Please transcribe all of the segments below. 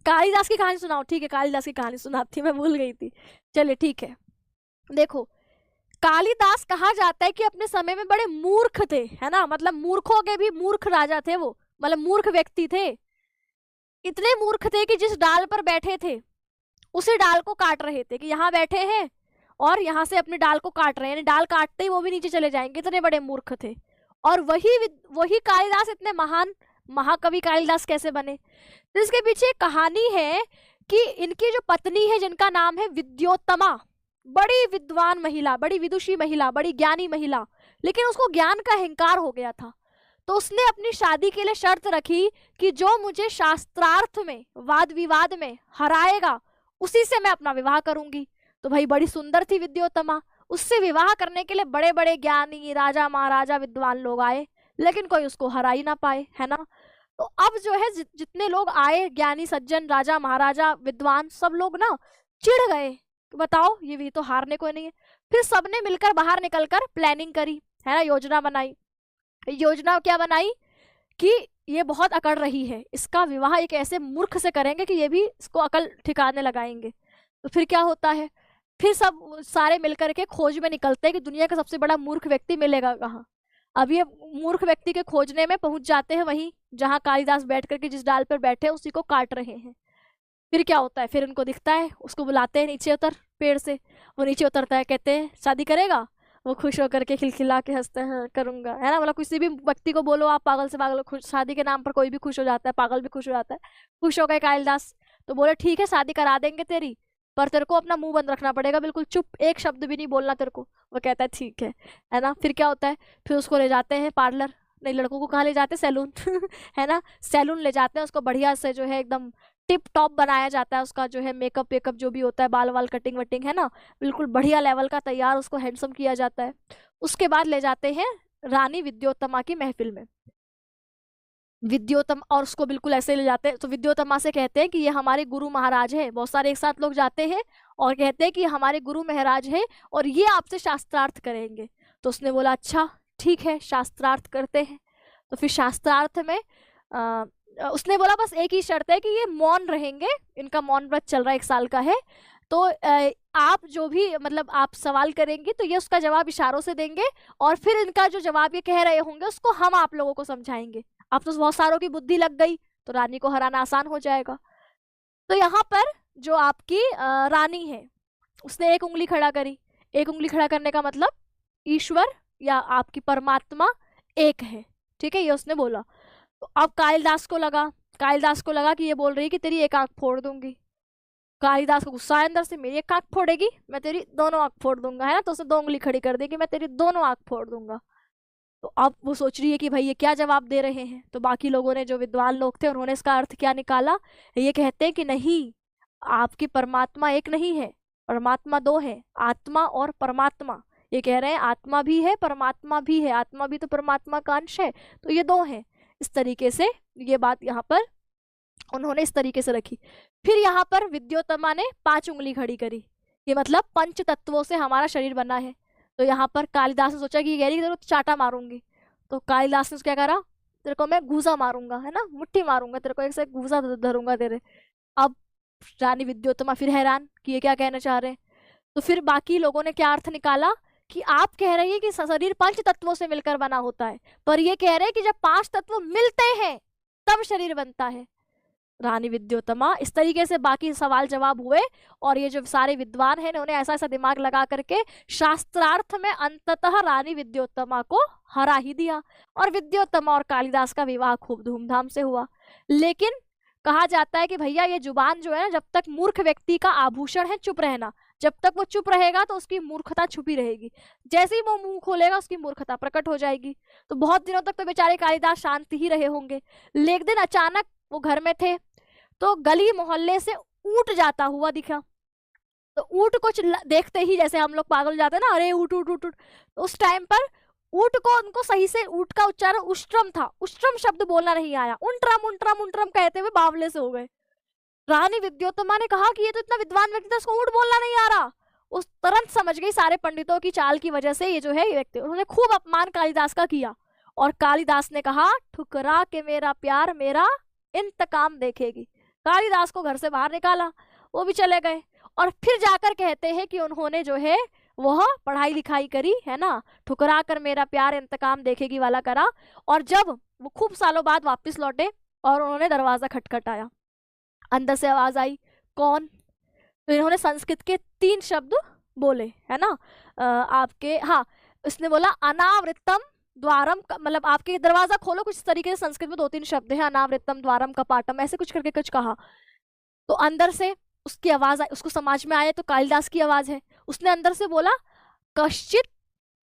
कालिदास की कहानी सुनाओ, ठीक है कालिदास की कहानी सुनाती हूँ, मैं भूल गई थी। चलिए ठीक है, देखो कालिदास कहा जाता है कि अपने समय में बड़े मूर्ख थे, है ना, मतलब मूर्खों के भी मूर्ख राजा थे वो, मतलब मूर्ख व्यक्ति थे। इतने मूर्ख थे कि जिस डाल पर बैठे थे उसी डाल को काट रहे थे, कि यहाँ बैठे हैं और यहाँ से अपने डाल को काट रहे हैं, यानी डाल काटते ही वो भी नीचे चले जाएंगे, इतने बड़े मूर्ख थे। और वही कालिदास इतने महान महाकवि कालिदास कैसे बने? तो इसके पीछे एक कहानी है कि इनकी जो पत्नी है जिनका नाम है विद्योत्तमा, बड़ी विद्वान महिला, बड़ी विदुषी महिला, बड़ी ज्ञानी महिला, लेकिन उसको ज्ञान का अहंकार हो गया था। तो उसने अपनी शादी के लिए शर्त रखी कि जो मुझे शास्त्रार्थ में वाद विवाद में हराएगा उसी से मैं अपना विवाह करूंगी। तो भाई बड़ी सुंदर थी विद्योत्तमा, उससे विवाह करने के लिए बड़े बड़े ज्ञानी राजा महाराजा विद्वान लोग आए, लेकिन कोई उसको हरा ही ना पाए, है ना। तो अब जो है जितने लोग आए, ज्ञानी सज्जन राजा महाराजा विद्वान, सब लोग ना चिढ़ गए, बताओ ये तो हारने को नहीं है। फिर सबने मिलकर बाहर निकलकर प्लानिंग करी, है ना, योजना बनाई। योजना क्या बनाई कि ये बहुत अकड़ रही है, इसका विवाह एक ऐसे मूर्ख से करेंगे कि ये भी इसको अकल ठिकाने लगाएंगे। तो फिर क्या होता है, फिर सब सारे मिलकर के खोज में निकलते हैं कि दुनिया का सबसे बड़ा मूर्ख व्यक्ति मिलेगा कहाँ। अब ये मूर्ख व्यक्ति के खोजने में पहुंच जाते हैं वहीं जहां कालिदास बैठ करके जिस डाल पर बैठे उसी को काट रहे हैं। फिर क्या होता है, फिर उनको दिखता है, उसको बुलाते हैं नीचे उतर पेड़ से। वो नीचे उतरता है, कहते हैं शादी करेगा? वो खुश होकर के खिलखिला के हंसते हैं, करूंगा, है ना। मतलब किसी भी व्यक्ति को बोलो आप पागल से पागल, खुश शादी के नाम पर कोई भी खुश हो जाता है, पागल भी खुश हो जाता है। खुश हो गए कालिदास, तो बोले ठीक है शादी करा देंगे तेरी, पर तेरे को अपना मुंह बंद रखना पड़ेगा, बिल्कुल चुप, एक शब्द भी नहीं बोलना तेरे को। वो कहता है ठीक है ना। फिर क्या होता है, फिर उसको ले जाते हैं पार्लर, नहीं लड़कों को कहाँ ले जाते हैं, सैलून है ना, सैलून ले जाते हैं, उसको बढ़िया से जो है एकदम टिप टॉप बनाया जाता है, उसका जो है मेकअप वेकअप जो भी होता है, बाल वाल कटिंग वटिंग, है ना, बिल्कुल बढ़िया लेवल का तैयार उसको हैंडसम किया जाता है। उसके बाद ले जाते हैं रानी विद्योत्तमा की महफिल में। विद्योत्तम और उसको बिल्कुल ऐसे ले जाते हैं, तो विद्योत्तमा से कहते हैं कि ये हमारे गुरु महाराज है। बहुत सारे एक साथ लोग जाते हैं और कहते हैं कि हमारे गुरु महाराज है और ये आपसे शास्त्रार्थ करेंगे। तो उसने बोला अच्छा ठीक है शास्त्रार्थ करते हैं। तो फिर शास्त्रार्थ में उसने बोला बस एक ही शर्त है कि ये मौन रहेंगे, इनका मौन व्रत चल रहा है, 1 साल का है। तो आप जो भी मतलब आप सवाल करेंगे तो ये उसका जवाब इशारों से देंगे और फिर इनका जो जवाब ये कह रहे होंगे उसको हम आप लोगों को समझाएंगे। अब तो बहुत सारों की बुद्धि लग गई तो रानी को हराना आसान हो जाएगा। तो यहाँ पर जो आपकी रानी है उसने एक उंगली खड़ा करी। एक उंगली खड़ा करने का मतलब ईश्वर या आपकी परमात्मा एक है, ठीक है, ये उसने बोला। तो अब कालिदास को लगा कि ये बोल रही है कि तेरी एक आंख फोड़ दूंगी। कालिदास को गुस्सा आया अंदर से, मेरी एक आंख फोड़ेगी, मैं तेरी दोनों आंख फोड़ दूंगा, है ना। तो उसने 2 उंगली खड़ी कर दी कि मैं तेरी दोनों आंख फोड़ दूंगा। तो अब वो सोच रही है कि भाई ये क्या जवाब दे रहे हैं। तो बाकी लोगों ने, जो विद्वान लोग थे, उन्होंने इसका अर्थ क्या निकाला, ये कहते हैं कि नहीं, आपकी परमात्मा एक नहीं है, परमात्मा 2 है, आत्मा और परमात्मा। ये कह रहे हैं आत्मा भी है परमात्मा भी है, आत्मा भी तो परमात्मा का अंश है, तो ये 2 है। इस तरीके से ये बात यहाँ पर उन्होंने इस तरीके से रखी। फिर यहाँ पर विद्योत्तमा ने 5 उंगली खड़ी करी, ये मतलब पंच तत्वों से हमारा शरीर बना है। तो यहाँ पर कालिदास ने सोचा कि ये कह रही तेरे को चाटा मारूंगी। तो कालिदास ने क्या करा, तेरे को मैं घूसा मारूंगा, है ना, मुट्ठी मारूंगा तेरे को, एक से घूसा धरूंगा तेरे। अब रानी विद्योत्तमा फिर हैरान कि ये क्या कहना चाह रहे हैं। तो फिर बाकी लोगों ने क्या अर्थ निकाला कि आप कह रही है कि शरीर 5 तत्वों से मिलकर बना होता है, पर ये कह रहे हैं कि जब 5 तत्व मिलते हैं तब शरीर बनता है। रानी विद्योत्तमा इस तरीके से बाकी सवाल जवाब हुए और ये जो सारे विद्वान हैं उन्होंने ऐसा ऐसा दिमाग लगा करके शास्त्रार्थ में अंततः रानी विद्योत्तमा को हरा ही दिया और विद्योत्तमा और कालिदास का विवाह खूब धूमधाम से हुआ। लेकिन कहा जाता है कि भैया ये जुबान जो है ना, जब तक मूर्ख व्यक्ति का आभूषण है चुप रहना, जब तक वो चुप रहेगा तो उसकी मूर्खता छुपी रहेगी, जैसे ही वो मुंह खोलेगा उसकी मूर्खता प्रकट हो जाएगी। तो बहुत दिनों तक तो बेचारे कालिदास शांति ही रहे होंगे। लेकिन दिन अचानक वो घर में थे तो गली मोहल्ले से ऊंट जाता हुआ दिखा। तो ऊंट को देखते ही जैसे हम लोग पागल हो जाते हैं ना, अरे ऊंट ऊंट ऊंट। तो उस टाइम पर ऊंट को उनको सही से ऊंट का उच्चारण उष्ट्रम था, उष्ट्रम शब्द बोलना नहीं आया, उंट्रम उंट्रम उंट्रम कहते हुए बावले से हो गए। रानी विद्योत्तमा ने कहा कि ये तो इतना विद्वान व्यक्ति था, उसको ऊंट बोलना नहीं आ रहा। उस तुरंत समझ गई सारे पंडितों की चाल की वजह से ये जो है ये व्यक्ति, उन्होंने खूब अपमान कालिदास का किया और कालिदास ने कहा ठुकरा के मेरा प्यार मेरा इंतकाम देखेगी। कालिदास को घर से बाहर निकाला, वो भी चले गए। और फिर जाकर कहते हैं कि उन्होंने जो है वह पढ़ाई लिखाई करी है ना, ठुकरा कर मेरा प्यार इंतकाम देखेगी वाला करा। और जब वो खूब सालों बाद वापस लौटे और उन्होंने दरवाजा खटखटाया, अंदर से आवाज आई, कौन? तो इन्होंने संस्कृत के 3 शब्द बोले है ना, आपके, हाँ, इसने बोला अनावृतम द्वारम, मतलब आपके दरवाजा खोलो, कुछ इस तरीके से संस्कृत में 2-3 शब्द है, अनावृतम द्वारम कपाटम, ऐसे कुछ करके कुछ कहा। तो अंदर से उसकी आवाज आई, उसको समझ में आया तो कालिदास की आवाज है। उसने अंदर से बोला, कश्चित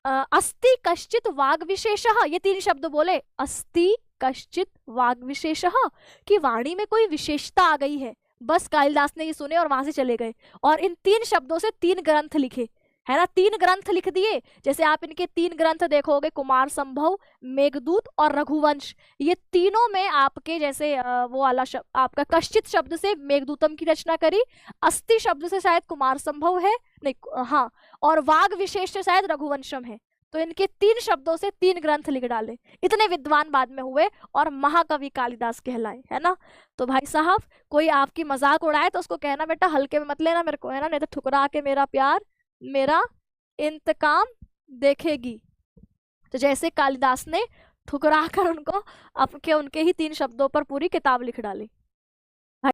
अस्ति कश्चित वाग विशेषः, ये 3 शब्द बोले, अस्ति कश्चित वाग विशेषः, कि वाणी में कोई विशेषता आ गई है। बस कालिदास ने ये सुने और वहां से चले गए, और इन 3 शब्दों से 3 ग्रंथ लिखे है ना, 3 ग्रंथ लिख दिए। जैसे आप इनके 3 ग्रंथ देखोगे, कुमार संभव, मेघदूत और रघुवंश, ये तीनों में आपके जैसे वो वाला शब्द, आपका कश्चित शब्द से मेघदूतम की रचना करी, अस्ति शब्द से शायद कुमार संभव है, नहीं, हाँ, और वाग विशेष से शायद रघुवंशम है। तो इनके 3 शब्दों से 3 ग्रंथ लिख डाले। इतने विद्वान बाद में हुए और महाकवि कालिदास कहलाए, है ना। तो भाई साहब, कोई आपकी मजाक उड़ाए तो उसको कहना, बेटा हल्के में मत लेना मेरे को, है ना, नहीं तो ठुकरा के मेरा प्यार मेरा इंतकाम देखेगी। तो जैसे कालिदास ने ठुकरा कर उनको, आपके उनके ही 3 शब्दों पर पूरी किताब लिख डाली।